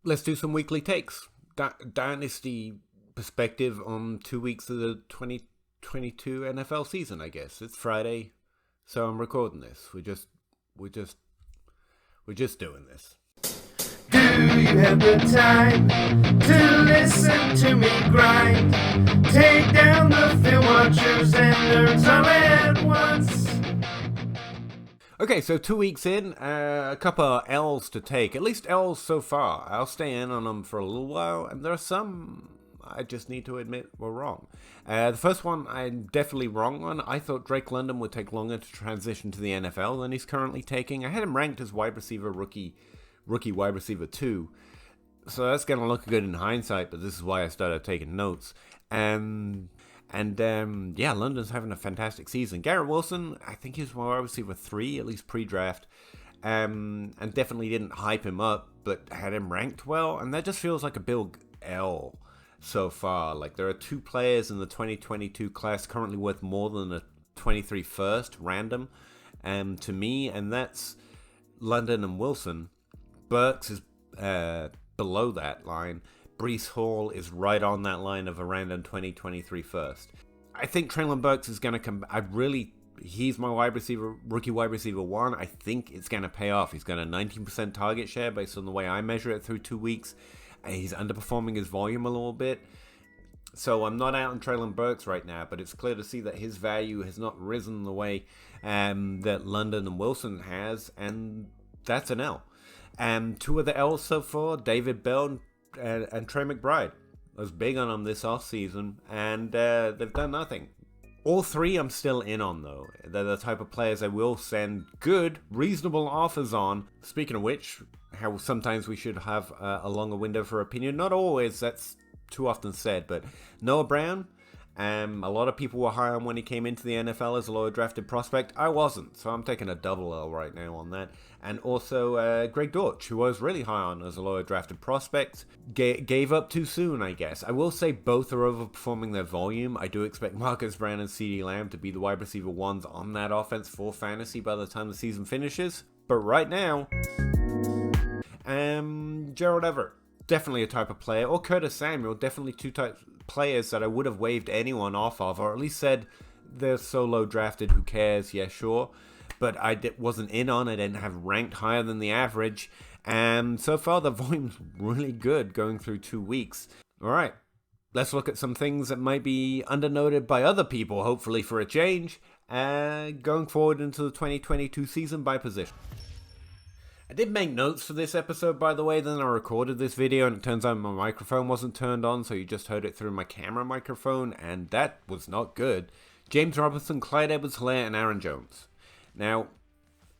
Let's do some weekly takes. Dynasty perspective on 2 weeks of the 2022 NFL season, I guess. It's Friday, so I'm recording this. We're just doing this. Do you have the time to listen to me grind? Take down the film watchers and nerds all at once. Okay, so 2 weeks in, a couple of L's to take. At least L's so far. I'll stay in on them for a little while, and there are some I just need to admit were wrong. The first one I'm definitely wrong on. I thought Drake London would take longer to transition to the NFL than he's currently taking. I had him ranked as wide receiver rookie wide receiver 2. So that's going to look good in hindsight, but this is why I started taking notes. London's having a fantastic season. Garrett Wilson, I think he's wide receiver 3, at least pre-draft. And definitely didn't hype him up, but had him ranked well. And that just feels like a big L so far. Like, there are 2 players in the 2022 class currently worth more than a 23 first random to me, and that's London and Wilson. Burks is below that line. Breece Hall is right on that line of a random 2023 first. I think Treylon Burks is going to come. He's my rookie wide receiver 1. I think it's going to pay off. He's got a 19% target share based on the way I measure it through 2 weeks. He's underperforming his volume a little bit. So I'm not out on Treylon Burks right now, but it's clear to see that his value has not risen the way that London and Wilson has, and that's an L. 2 of the L's so far, David Bell and Trey McBride. I was big on them this offseason, and they've done nothing. All 3 I'm still in on, though. They're the type of players I will send good, reasonable offers on. Speaking of which, how sometimes we should have a longer window for opinion. Not always, that's too often said, but Noah Brown, a lot of people were high on when he came into the NFL as a lower drafted prospect. I wasn't, so I'm taking a double L right now on that. And also Greg Dortch, who I was really high on as a lower drafted prospect, gave up too soon, I guess. I will say both are overperforming their volume. I do expect Marcus Brown and CeeDee Lamb to be the wide receiver 1s on that offense for fantasy by the time the season finishes. But right now, Gerald Everett, definitely a type of player, or Curtis Samuel, definitely 2 types players that I would have waived anyone off of, or at least said they're so low drafted, who cares? Yeah, sure. But I wasn't in on it and have ranked higher than the average. And so far, the volume's really good going through 2 weeks. All right, let's look at some things that might be undernoted by other people, hopefully for a change, going forward into the 2022 season by position. I did make notes for this episode, by the way, then I recorded this video, and it turns out my microphone wasn't turned on, so you just heard it through my camera microphone, and that was not good. James Robinson, Clyde Edwards-Helaire, and Aaron Jones. Now,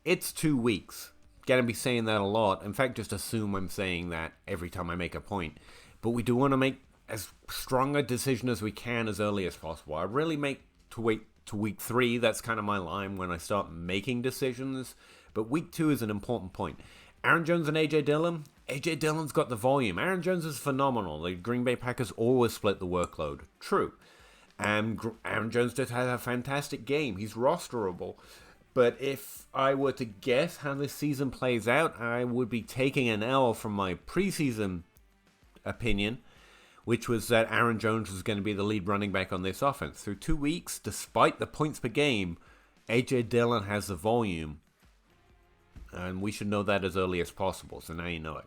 it's 2 weeks. Gonna be saying that a lot. In fact, just assume I'm saying that every time I make a point. But we do want to make as strong a decision as we can as early as possible. I really make to wait to week 3. That's kind of my line when I start making decisions. But week 2 is an important point. Aaron Jones and A.J. Dillon. A.J. Dillon's got the volume. Aaron Jones is phenomenal. The Green Bay Packers always split the workload. True. And Aaron Jones just had a fantastic game. He's rosterable. But if I were to guess how this season plays out, I would be taking an L from my preseason opinion, which was that Aaron Jones was going to be the lead running back on this offense. Through 2 weeks, despite the points per game, A.J. Dillon has the volume. And we should know that as early as possible, so now you know it.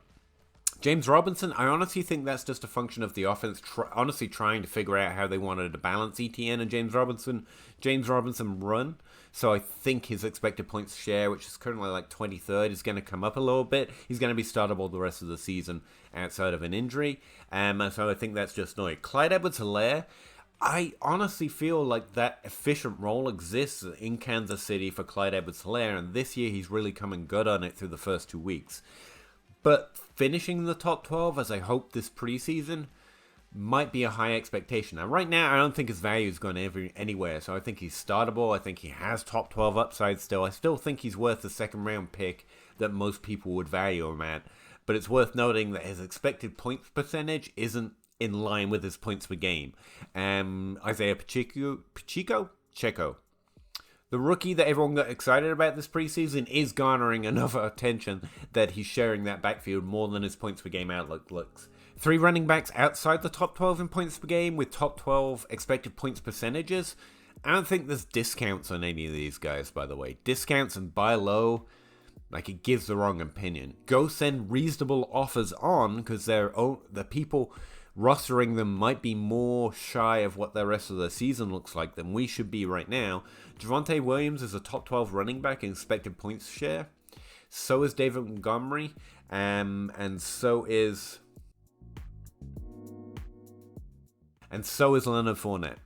James Robinson, I honestly think that's just a function of the offense honestly trying to figure out how they wanted to balance ETN and James Robinson run. So I think his expected points share, which is currently like 23rd, is going to come up a little bit. He's going to be startable the rest of the season outside of an injury. And so I think that's just noise. Clyde Edwards-Helaire, I honestly feel like that efficient role exists in Kansas City for Clyde Edwards-Helaire, and this year he's really coming good on it through the first 2 weeks. But finishing in the top 12, as I hope this preseason, might be a high expectation. Now, right now, I don't think his value is going anywhere, so I think he's startable. I think he has top 12 upside still. I still think he's worth the second-round pick that most people would value him at. But it's worth noting that his expected points percentage isn't in line with his points per game. Isaiah Pacheco, The rookie that everyone got excited about this preseason is garnering enough attention that he's sharing that backfield more than his points per game outlook looks. 3 running backs outside the top 12 in points per game with top 12 expected points percentages. I don't think there's discounts on any of these guys, by the way. Discounts and buy low, like, it gives the wrong opinion. Go send reasonable offers on, because the people rostering them might be more shy of what the rest of the season looks like than we should be right now. Javonte Williams is a top 12 running back in expected points share. So is David Montgomery, and so is Leonard Fournette.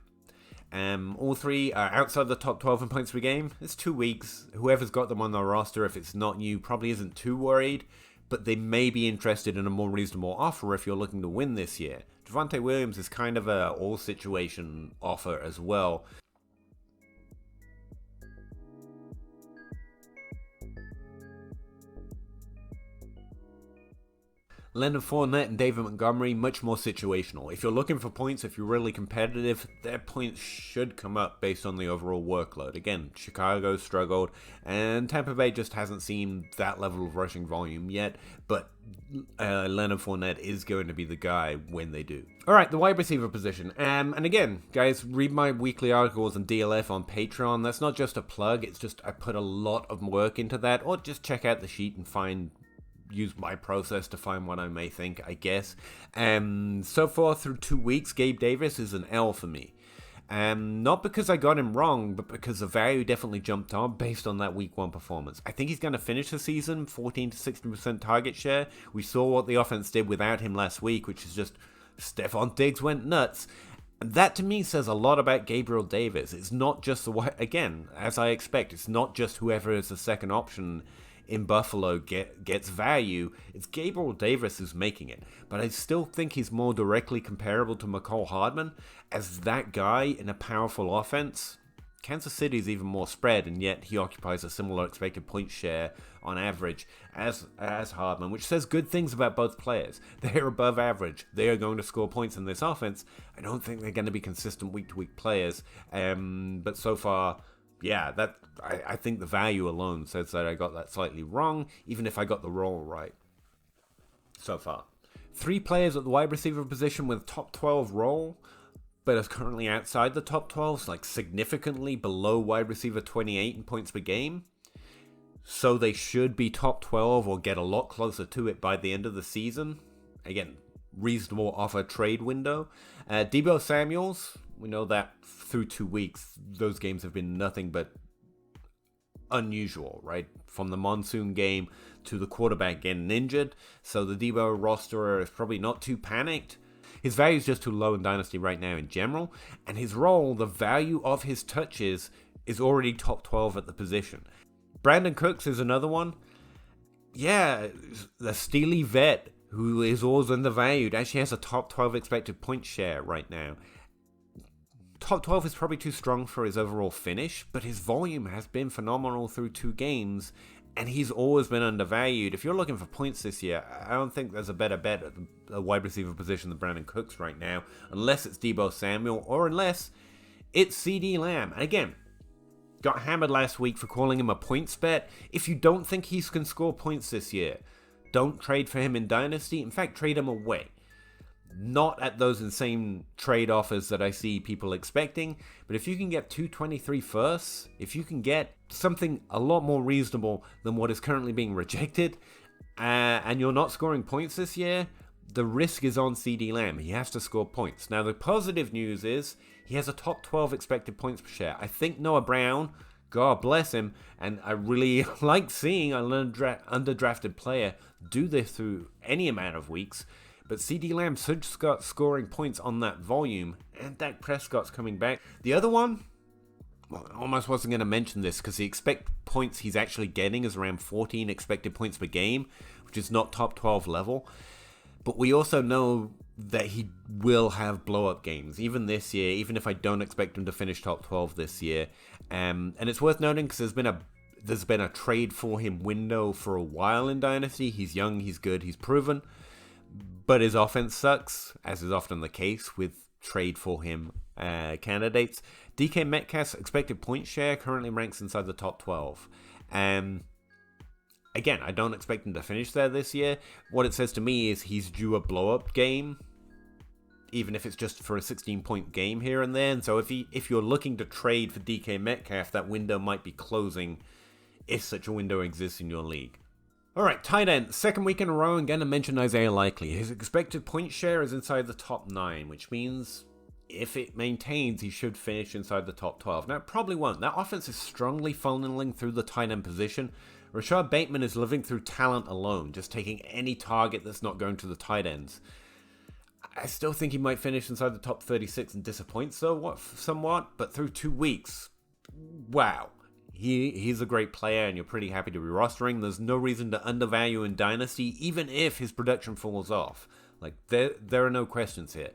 All 3 are outside the top 12 in points per game. It's 2 weeks. Whoever's got them on their roster, if it's not you, probably isn't too worried, but they may be interested in a more reasonable offer if you're looking to win this year. Javonte Williams is kind of a all-situation offer as well. Leonard Fournette and David Montgomery, much more situational. If you're looking for points, if you're really competitive, their points should come up based on the overall workload. Again, Chicago struggled, and Tampa Bay just hasn't seen that level of rushing volume yet, but Leonard Fournette is going to be the guy when they do. Alright, the wide receiver position. And again, guys, read my weekly articles on DLF on Patreon. That's not just a plug, it's just I put a lot of work into that, or just check out the sheet and use my process to find what I may think, I guess. So far through 2 weeks, Gabe Davis is an L for me. Not because I got him wrong, but because the value definitely jumped on based on that week 1 performance. I think he's going to finish the season 14 to 60% target share. We saw what the offense did without him last week, which is just Stephon Diggs went nuts. And that to me says a lot about Gabriel Davis. It's not just again, as I expect, it's not just whoever is the second option in Buffalo gets value. It's Gabriel Davis who's making it. But I still think he's more directly comparable to McCole Hardman as that guy in a powerful offense. Kansas City's even more spread, and yet he occupies a similar expected point share on average as Hardman, which says good things about both players. They're above average. They are going to score points in this offense. I don't think they're going to be consistent week-to-week players. But so far, yeah, I think the value alone says that I got that slightly wrong, even if I got the role right so far. 3 players at the wide receiver position with top 12 role, but is currently outside the top 12, like significantly below wide receiver 28 in points per game. So they should be top 12 or get a lot closer to it by the end of the season. Again, reasonable offer trade window. Deebo Samuels, we know that through 2 weeks, those games have been nothing but unusual, right? From the monsoon game to the quarterback getting injured. So the Deebo roster is probably not too panicked. His value is just too low in Dynasty right now in general. And his role, the value of his touches, is already top 12 at the position. Brandon Cooks is another one. Yeah, the steely vet who is always undervalued actually has a top 12 expected point share right now. Top 12 is probably too strong for his overall finish, but his volume has been phenomenal through 2 games, and he's always been undervalued. If you're looking for points this year, I don't think there's a better bet at the wide receiver position than Brandon Cooks right now, unless it's Deebo Samuel, or unless it's CeeDee Lamb. And again, got hammered last week for calling him a points bet. If you don't think he can score points this year, don't trade for him in Dynasty. In fact, trade him away. Not at those insane trade offers that I see people expecting, but if you can get 223 firsts, if you can get something a lot more reasonable than what is currently being rejected, and you're not scoring points this year, the risk is on CeeDee Lamb. He has to score points. Now, the positive news is he has a top 12 expected points per share. I think Noah Brown, God bless him, and I really like seeing an underdrafted player do this through any amount of weeks. But CeeDee Lamb should start scoring points on that volume, and Dak Prescott's coming back. The other one, well, I almost wasn't going to mention this because the expected points he's actually getting is around 14 expected points per game, which is not top 12 level. But we also know that he will have blow-up games, even this year, even if I don't expect him to finish top 12 this year. And it's worth noting because there's been a trade for him window for a while in Dynasty. He's young, he's good, he's proven. But his offense sucks, as is often the case with trade for him candidates. DK Metcalf's expected point share currently ranks inside the top 12. Again, I don't expect him to finish there this year. What it says to me is he's due a blow-up game, even if it's just for a 16-point game here and there. And so if you're looking to trade for DK Metcalf, that window might be closing if such a window exists in your league. All right, tight end. Second week in a row, I'm going to mention Isaiah Likely. His expected point share is inside the top 9, which means if it maintains, he should finish inside the top 12. Now, it probably won't. That offense is strongly funneling through the tight end position. Rashad Bateman is living through talent alone, just taking any target that's not going to the tight ends. I still think he might finish inside the top 36 and disappoint somewhat, but through 2 weeks, wow. He's a great player and you're pretty happy to be rostering. There's no reason to undervalue in Dynasty, even if his production falls off. Like, there are no questions here.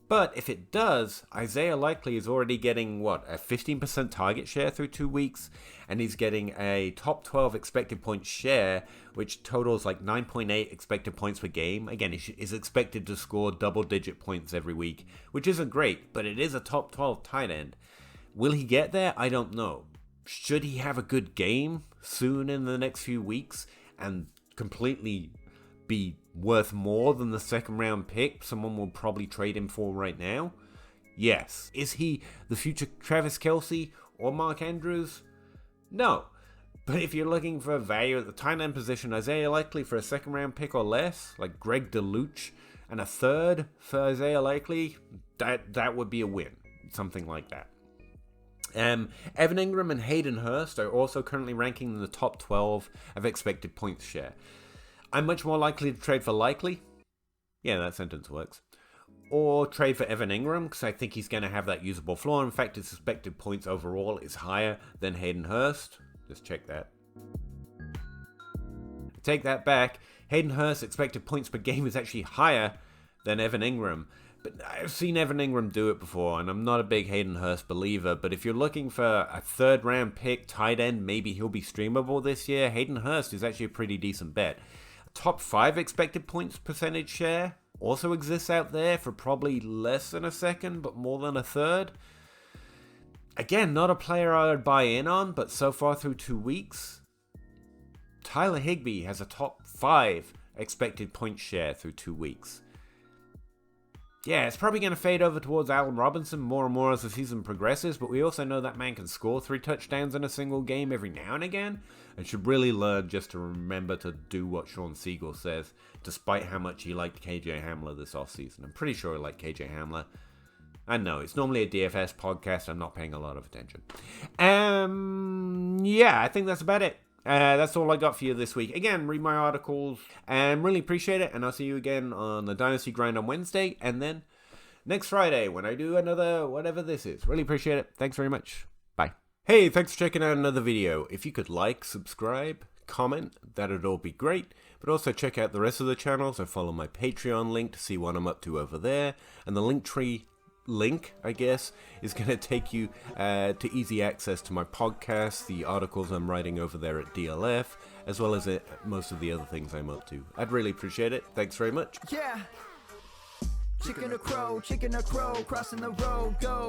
But if it does, Isaiah Likely is already getting, a 15% target share through 2 weeks, and he's getting a top 12 expected point share, which totals like 9.8 expected points per game. Again, he is expected to score double-digit points every week, which isn't great, but it is a top 12 tight end. Will he get there? I don't know. Should he have a good game soon in the next few weeks and completely be worth more than the second round pick someone will probably trade him for right now? Yes. Is he the future Travis Kelce or Mark Andrews? No. But if you're looking for value at the tight end position, Isaiah Likely for a second round pick or less, like Greg DeLuch, and a third for Isaiah Likely, that would be a win. Something like that. Evan Ingram and Hayden Hurst are also currently ranking in the top 12 of expected points share. I'm much more likely to trade for Likely. Yeah, that sentence works. Or trade for Evan Ingram, because I think he's going to have that usable floor. In fact, his expected points overall is higher than Hayden Hurst. Just check that. Take that back. Hayden Hurst's expected points per game is actually higher than Evan Ingram. But I've seen Evan Ingram do it before, and I'm not a big Hayden Hurst believer. But if you're looking for a third-round pick, tight end, maybe he'll be streamable this year, Hayden Hurst is actually a pretty decent bet. Top 5 expected points percentage share also exists out there for probably less than a second, but more than a third. Again, not a player I would buy in on, but so far through 2 weeks, Tyler Higbee has a top 5 expected point share through 2 weeks. Yeah, it's probably going to fade over towards Allen Robinson more and more as the season progresses, but we also know that man can score 3 touchdowns in a single game every now and again, and should really learn just to remember to do what Sean Siegel says, despite how much he liked KJ Hamler this offseason. I'm pretty sure he liked KJ Hamler. I know, it's normally a DFS podcast, I'm not paying a lot of attention. Yeah, I think that's about it. That's all I got for you this week. Again, read my articles and really appreciate it. And I'll see you again on the Dynasty Grind on Wednesday. And then next Friday when I do another whatever this is. Really appreciate it. Thanks very much. Bye. Hey, thanks for checking out another video. If you could like, subscribe, comment, that'd all be great. But also check out the rest of the channels. So follow my Patreon link to see what I'm up to over there. And the Linktree link, I guess, is going to take you to easy access to my podcast, the articles I'm writing over there at DLF, as well as most of the other things I'm up to. I'd really appreciate it. Thanks very much. Yeah. Chicken or crow, crossing the road, go.